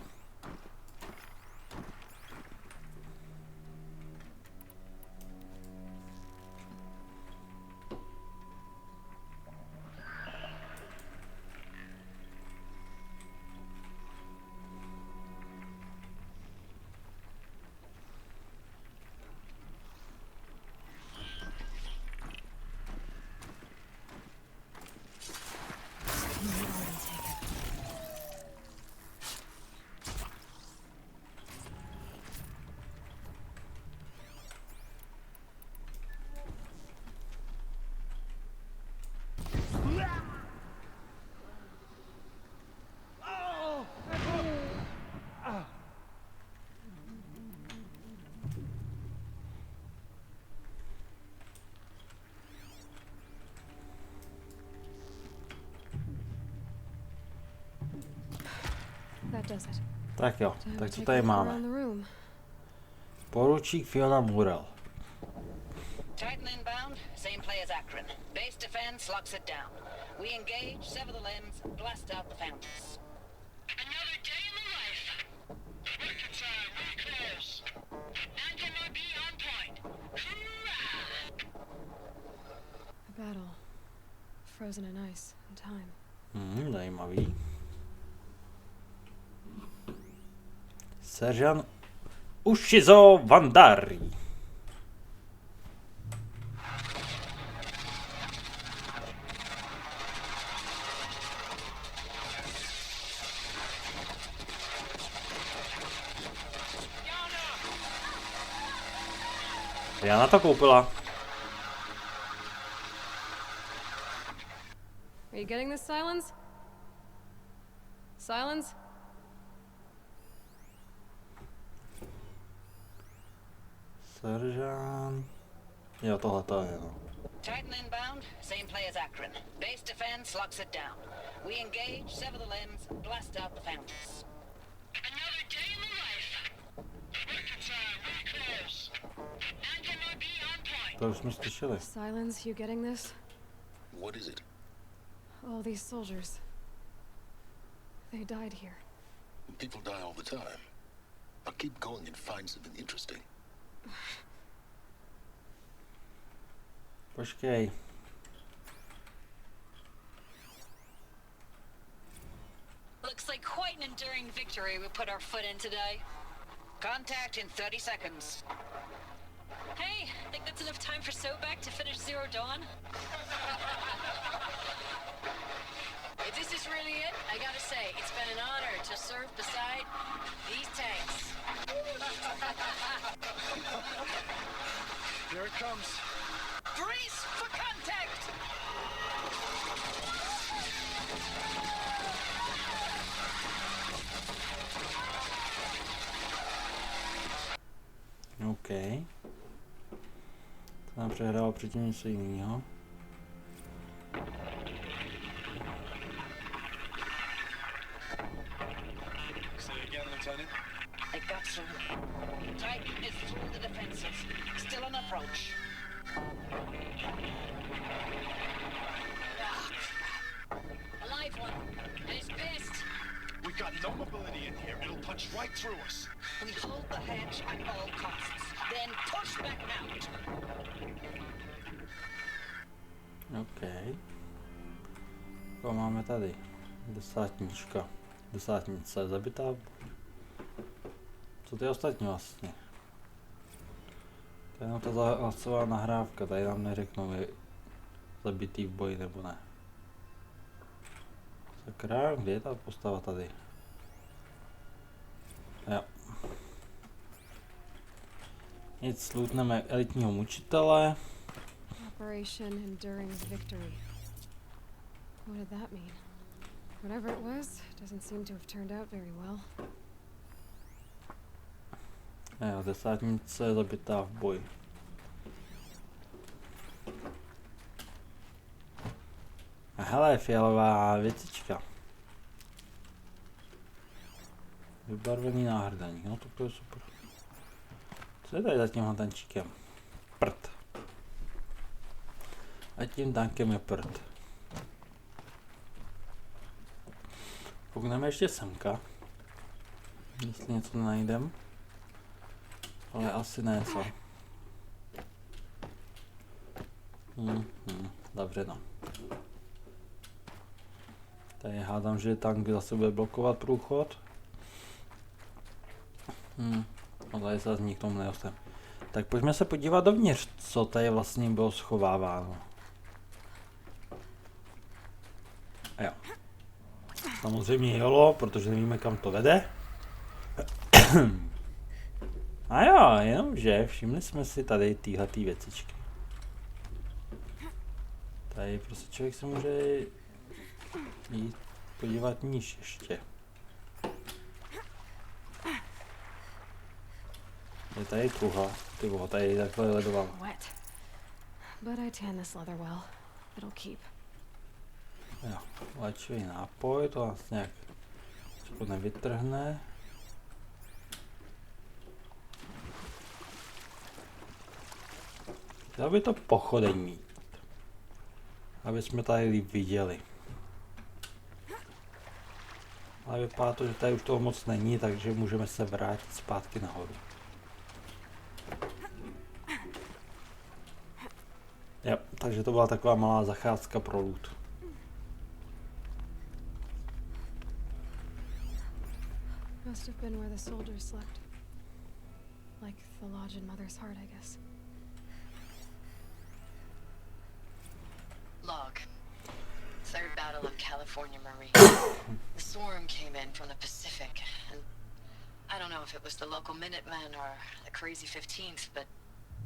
Tak jo, tak co tady máme? Poručík Fiona Murrell. Titan inbound, same play as Akron. Base defense locks it down. We engage, sever the limbs, blast out the fountains. Another day in the life. Reconcile, really close. Angel might be battle. Frozen in ice and time. Zajímavý. Seržant Ushizo Vandari. Jana to koupila. Are you getting this, Silence? Silence? Seržant... Jo, tohle to je, no. Titan inbound, same play as Akron. Base defense locks it down. We engage, sever the limbs, blast out the fountains. Another day in the life. Record time, really close. Anti-MOB on point. To už jsme slyšeli. Silence, you getting this? What is it? All these soldiers. They died here. People die all the time. I'll keep going and find something interesting. Počkej. Looks like quite an enduring victory we put our foot in today. Contact in 30 seconds. Hey, think that's enough time for Sobek to finish Zero Dawn? If this is really it, I gotta say, it's been an honor to serve beside these tanks. Here it comes. Brace for contact! OK. To nám přehrál předtím něco jiného. I got some. Titan is through the defenses. Still an approach. A live one, and he's pissed. We got no mobility in here. It'll punch right through us. We hold the hedge at all costs, then push back out. OK. Co máme tady? Desátnička. Desátnice zabitá. Co ty ostatní vlastně? To je jenom ta hlasová nahrávka, tady nám neřeknou, je zabitý v boji nebo ne. Sakra, kde je ta postava tady? Jo. Nic, lootneme elitního mučitele. Operation Enduring Victory. What did that mean? Whatever it was, doesn't seem to have turned out very well. Jo, desátnice je zabitá v boji. A hele, fialová věcička. Vybarvený náhrdelník, no to je super. Co je tady za tímhle tančíkem? Prd. A tím tankem je prd. Pogneme ještě semka. Jestli něco najdem. Ale asi ne, co? Dobře, no. Tady hádám, že tank zase bude blokovat průchod. A tady se z k tomu nedostaneme. Tak pojďme se podívat dovnitř, co tady vlastně bylo schováváno. A jo. Samozřejmě jolo, protože nevíme, kam to vede. A jo, jenomže všimli jsme si tady tyhletý věcičky. Tady prostě člověk se může jít podívat níž ještě. Je tady truhla, ty vole, tady je takhle ledová. But I tan this leather well. It'll keep. Jo, léčivý nápoj, to nás nějak nevytrhne. Chtěl by to pochodení mít, aby jsme tady líp viděli. Ale vypadá to, že tady už toho moc není, takže můžeme se vrátit zpátky nahoru. Jo, takže to byla taková malá zacházka pro loot. Must have been where the soldiers slept. Like the lodge in Mother's Heart, I guess. Log. Third Battle of California Marine. The swarm came in from the Pacific, and I don't know if it was the local Minutemen or the crazy 15th, but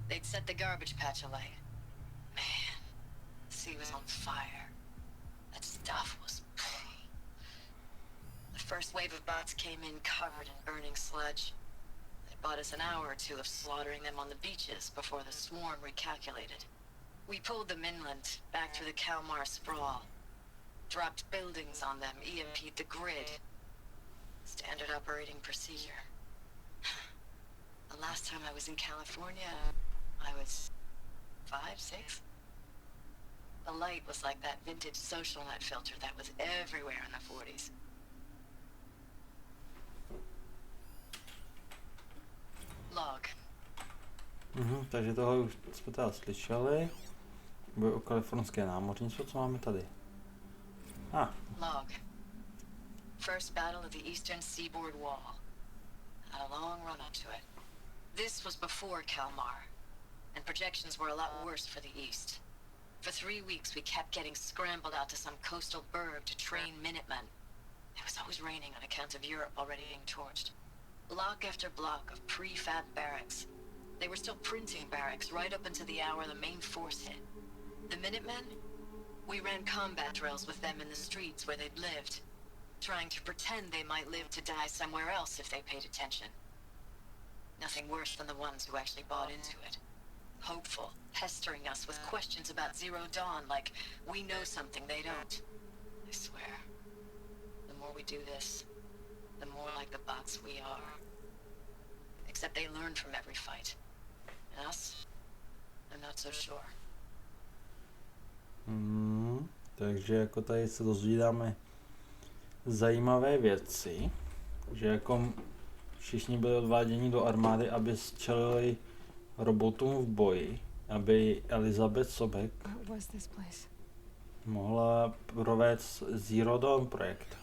they'd set the garbage patch alight. Man, the sea was on fire. That stuff was... The first wave of bots came in covered in burning sludge. It bought us an hour or two of slaughtering them on the beaches before the swarm recalculated. We pulled them inland, back through the Kalmar sprawl. Dropped buildings on them, EMP'd the grid. Standard operating procedure. The last time I was in California, I was 5, 6? The light was like that vintage social net filter that was everywhere in the 40s. Log. Takže tohle už jsme teda slyšeli. Boj o kalifornské námořnictvo, co máme tady? Log. First battle of the eastern seaboard wall. Had a long run up to it. This was before Kalmar, and projections were a lot worse for the east. For 3 weeks we kept getting scrambled out to some coastal burg to train Minutemen. It was always raining on account of Europe already being torched. Block after block of prefab barracks. They were still printing barracks right up until the hour the main force hit. The Minutemen? We ran combat drills with them in the streets where they'd lived, trying to pretend they might live to die somewhere else if they paid attention. Nothing worse than the ones who actually bought into it. Hopeful, pestering us with questions about Zero Dawn like we know something they don't. I swear, the more we do this, the more like the bots we are. Except they learn from every fight. And us? I'm not so sure. Takže jako tady se dozvídáme zajímavé věci, že jako všichni byli odváděni do armády, aby čelili robotům v boji, aby Elizabeth Sobek mohla provést Zero Dawn projekt.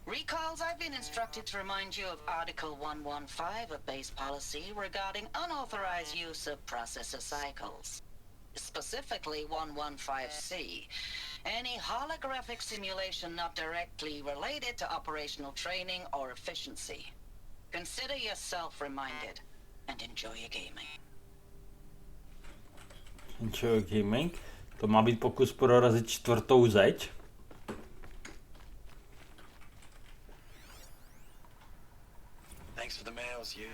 Recalls, I've been instructed to remind you of Article 115 of base policy regarding unauthorized use of processor cycles. Specifically 115C. Any holographic simulation not directly related to operational training or efficiency. Consider yourself reminded and enjoy your gaming. Enjoy gaming? To má být pokus prorazit čtvrtou zeď? Thanks for the mails, you.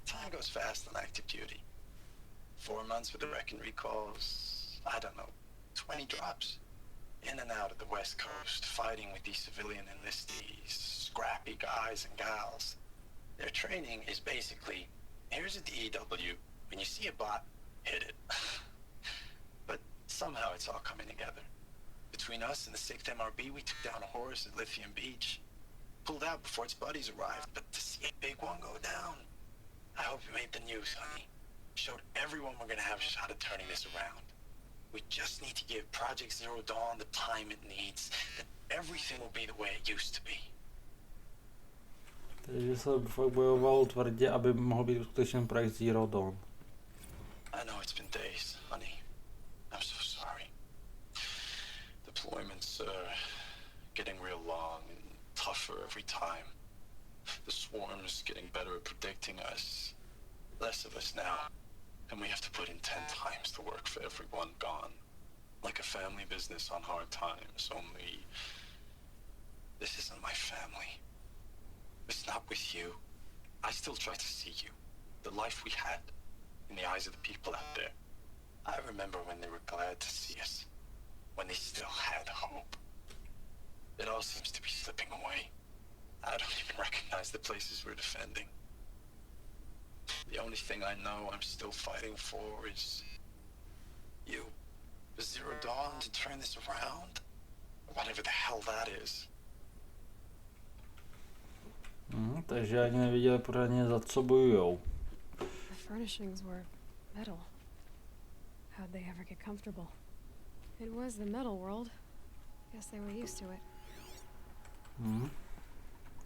Time goes fast on active duty. 4 months with the wrecking recalls, I don't know, 20 drops. In and out of the West Coast, fighting with these civilian enlistees, scrappy guys and gals. Their training is basically, here's a DEW, when you see a bot, hit it. But somehow it's all coming together. Between us and the 6th MRB, we took down a horse at Lithium Beach. Pulled out before its buddies arrived, but to see a big one go down, I hope you made the news, honey. Showed everyone we're gonna have a shot at turning this around. We just need to give Project Zero Dawn the time it needs, then everything will be the way it used to be. Takže se fakt bojoval tvrdě, aby mohl být uskutečen projekt Zero Dawn. I know it's been days, honey. I'm so sorry. Deployments are getting real long and tougher every time. The swarm's getting better at predicting us. Less of us now. And we have to put in 10 times the work for everyone gone. Like a family business on hard times, only... This isn't my family. It's not with you. I still try to see you. The life we had. In the eyes of the people out there. I remember when they were glad to see us. When they still had hope. It all seems to be slipping away. I don't even recognize the places we're defending. The only thing I know I'm still fighting for is... you. The Zero Dawn to turn this around? Whatever the hell that is. Takže ani neviděli pořádně, za co bojujou. furnishings were metal. How'd they ever get comfortable? It was the metal world. Guess they were used to it.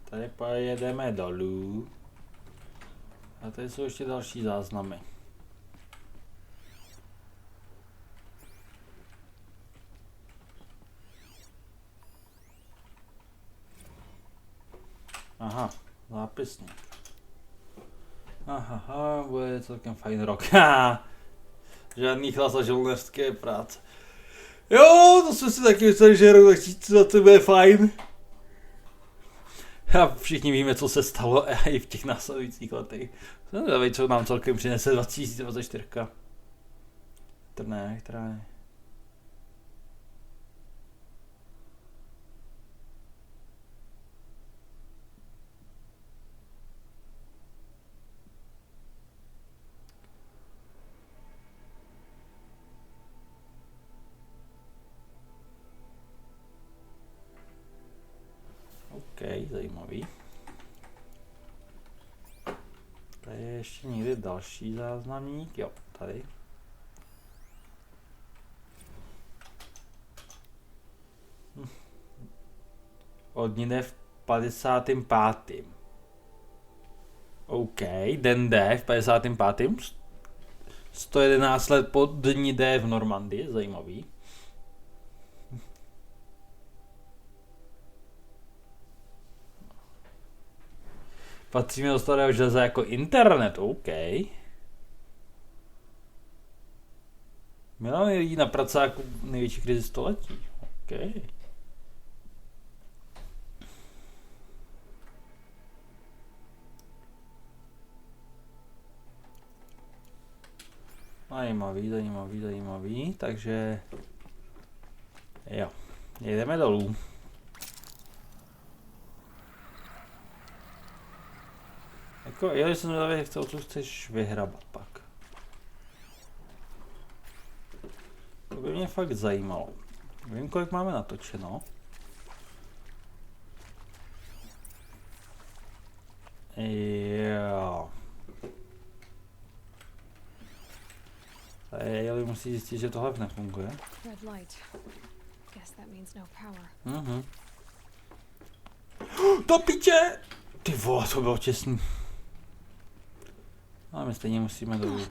Tady pojedeme dolů. A tady jsou ještě další záznamy. Aha, zápisník. Aha, bude celkem fajn rok. Žádný chlas a žolnerské práce. Jo, to jsme si taky mysleli, že rok 2020 bude fajn. A všichni víme, co se stalo i v těch následujících letech. Nevím, co nám celkem přinese 2024. Která je. OK, zajímavý. Tady je ještě někde další záznamník, jo, tady. Od dne v 55. OK, den D v 55. 111 let po dni D v Normandii, zajímavý. Patříme do starého železa jako internet, OK. Miliony lidí na pracáku největší krizi století, OK. Zajímavý, takže jo, jdeme dolů. Jako, já jsem zvědavý, jak co chceš vyhrabat pak. To by mě fakt zajímalo. Vím, kolik máme natočeno. Jo. Tady musí zjistit, že tohle nefunguje. To piče! Ty vole, to bylo těsný. Ale my stejně musíme dolů.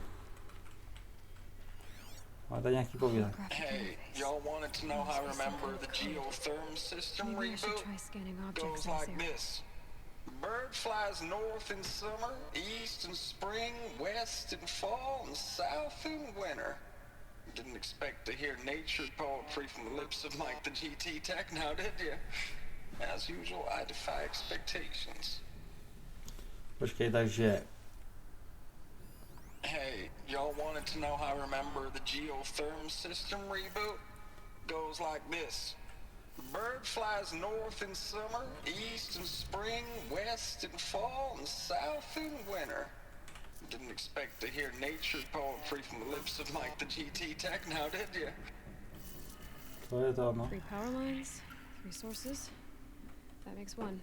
Máte nějaký povídek? Hey, y'all wanted to know how I remember the geotherm system reboot? Goes like this. Bird flies north in summer, east in spring, west in fall, and south in winter. Didn't expect to hear nature poetry from the lips of Mike the GT Tech now, did you? As usual, I defy expectations. Počkej, takže... Hey, y'all wanted to know how I remember the geotherm system reboot? Goes like this. Bird flies north in summer, east in spring, west in fall, and south in winter. Didn't expect to hear nature poetry from the lips of Mike the GT Tech now, did you? To je to, no. 3 power lines, 3 sources. That makes 1.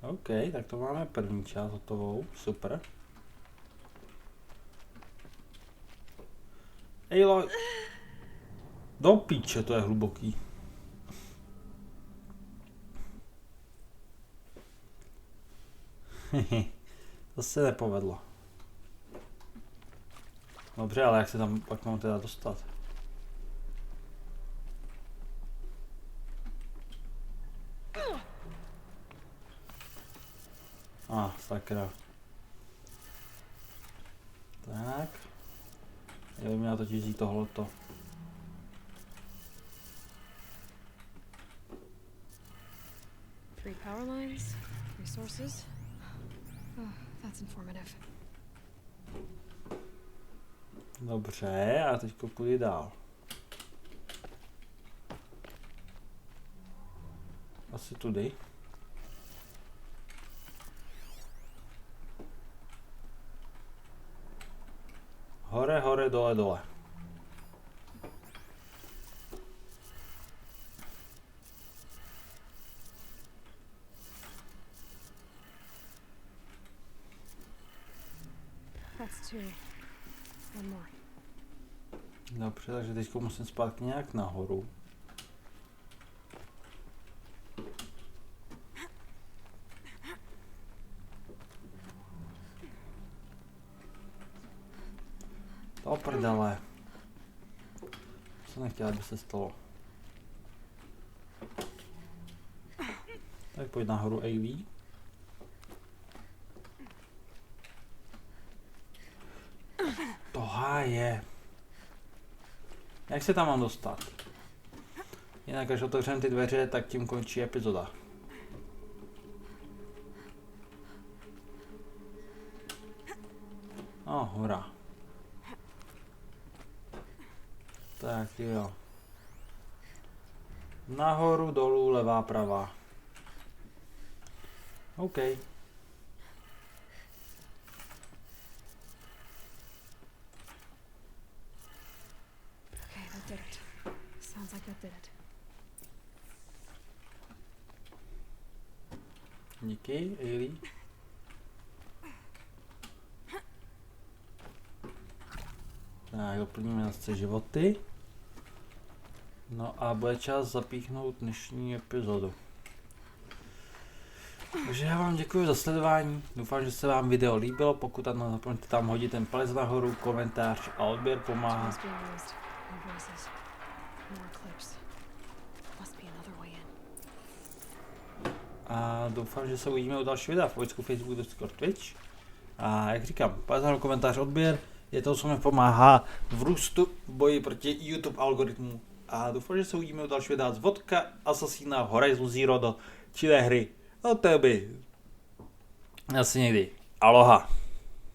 OK, tak to máme první část hotovou, super. Ejlo, do píče, to je hluboký. To se nepovedlo. Dobře, ale jak se tam pak mám teda dostat? Sakra. Tak. Já bych měl totiž jít tohleto. Three power lines, resources. Oh, that's informative. Dobře, a teď kudy dál. Asi tudy. Hore, hore, dole, dole. That's 2. One more. Dobře, takže teď musím zpátky nějak nahoru. To prdele. Co nechtěl, aby se stalo. Tak pojď nahoru, AV. To háje. Jak se tam mám dostat? Jinak až otevřeme ty dveře, tak tím končí epizoda. Hurá. Tak jo. Nahoru, dolů, levá, pravá. OK. Okay, that did it. Sounds like that did it. Díky, Ailey. Tak, doplníme zase životy. No a bude čas zapíchnout dnešní epizodu. Takže já vám děkuji za sledování, doufám, že se vám video líbilo, pokud ano, zapomeňte tam hodit ten palec nahoru, komentář a odběr pomáhá. A doufám, že se uvidíme u dalšího videa v Vojsku, Facebook, Discord, Twitch. A jak říkám, palec nahoru, komentář, odběr, je to, co mi pomáhá v růstu v boji proti YouTube algoritmu. A doufám, že se uvidíme u dalšího videa z vodka Assassina Horizon Zero Dawn, čilé hry. No to by asi někdy. Aloha.